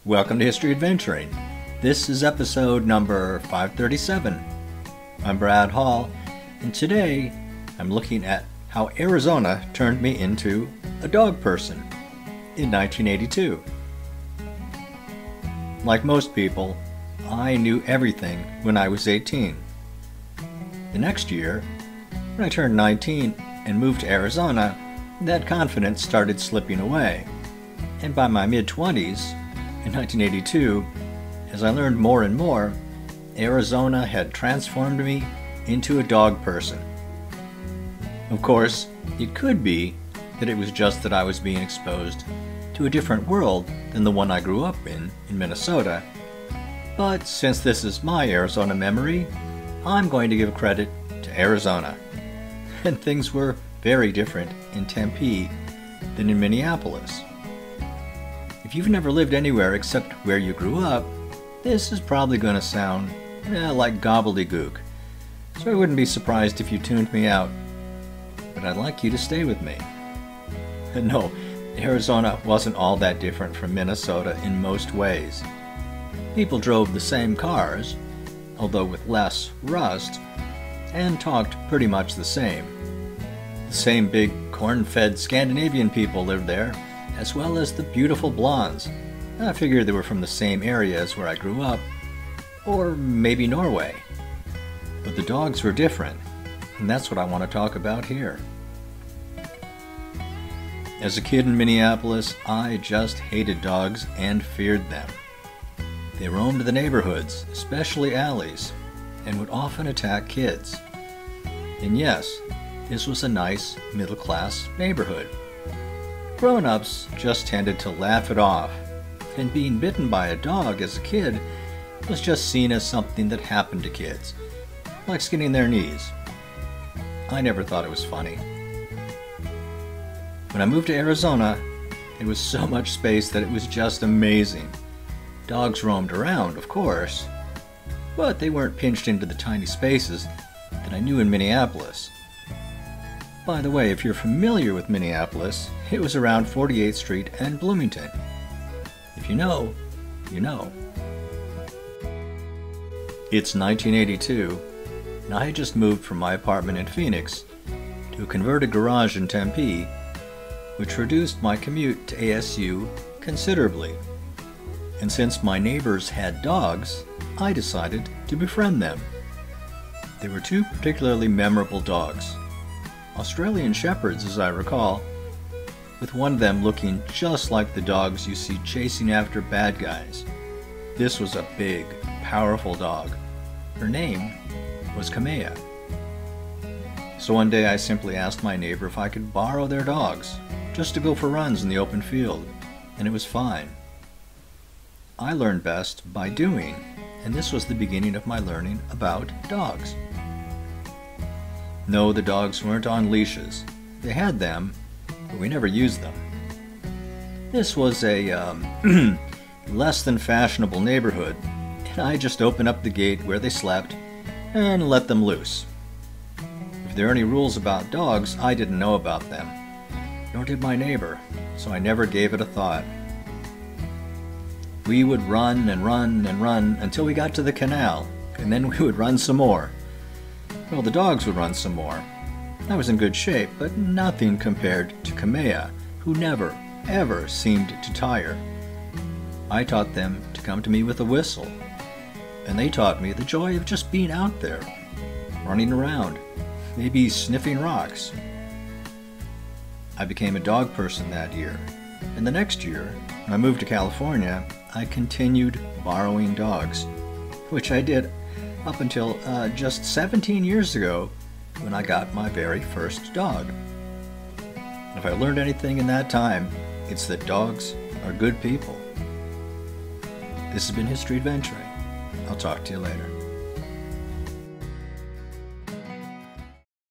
Welcome to History Adventuring. This is episode number 537. I'm Brad Hall, and today I'm looking at how Arizona turned me into a dog person in 1982. Like most people, I knew everything when I was 18. The next year, when I turned 19 and moved to Arizona, that confidence started slipping away. And by my mid-20s, in 1982, as I learned more and more, Arizona had transformed me into a dog person. Of course, it could be that it was just that I was being exposed to a different world than the one I grew up in Minnesota. But since this is my Arizona memory, I'm going to give credit to Arizona. And things were very different in Tempe than in Minneapolis. If you've never lived anywhere except where you grew up, this is probably going to sound like gobbledygook, so I wouldn't be surprised if you tuned me out. But I'd like you to stay with me. No, Arizona wasn't all that different from Minnesota in most ways. People drove the same cars, although with less rust, and talked pretty much the same. The same big corn-fed Scandinavian people lived there, as well as the beautiful blondes. I figured they were from the same area as where I grew up, or maybe Norway. But the dogs were different, and that's what I want to talk about here. As a kid in Minneapolis, I just hated dogs and feared them. They roamed the neighborhoods, especially alleys, and would often attack kids. And yes, this was a nice, middle-class neighborhood. Grown-ups just tended to laugh it off, and being bitten by a dog as a kid was just seen as something that happened to kids, like skinning their knees. I never thought it was funny. When I moved to Arizona, there was so much space that it was just amazing. Dogs roamed around, of course, but they weren't pinched into the tiny spaces that I knew in Minneapolis. By the way, if you're familiar with Minneapolis, it was around 48th Street and Bloomington. If you know, you know. It's 1982, and I had just moved from my apartment in Phoenix to a converted garage in Tempe, which reduced my commute to ASU considerably. And since my neighbors had dogs, I decided to befriend them. There were two particularly memorable dogs. Australian Shepherds, as I recall, with one of them looking just like the dogs you see chasing after bad guys. This was a big, powerful dog. Her name was Kamea. So one day I simply asked my neighbor if I could borrow their dogs, just to go for runs in the open field, and it was fine. I learned best by doing, and this was the beginning of my learning about dogs. No, the dogs weren't on leashes. They had them, but we never used them. This was a less than fashionable neighborhood, and I just opened up the gate where they slept and let them loose. If there are any rules about dogs, I didn't know about them, nor did my neighbor, so I never gave it a thought. We would run and run and run until we got to the canal, and then we would run some more. Well, the dogs would run some more. I was in good shape, but nothing compared to Kamea, who never, ever seemed to tire. I taught them to come to me with a whistle, and they taught me the joy of just being out there, running around, maybe sniffing rocks. I became a dog person that year, and the next year, when I moved to California, I continued borrowing dogs, which I did up until just 17 years ago when I got my very first dog. And if I learned anything in that time, it's that dogs are good people. This has been History Adventuring. I'll talk to you later.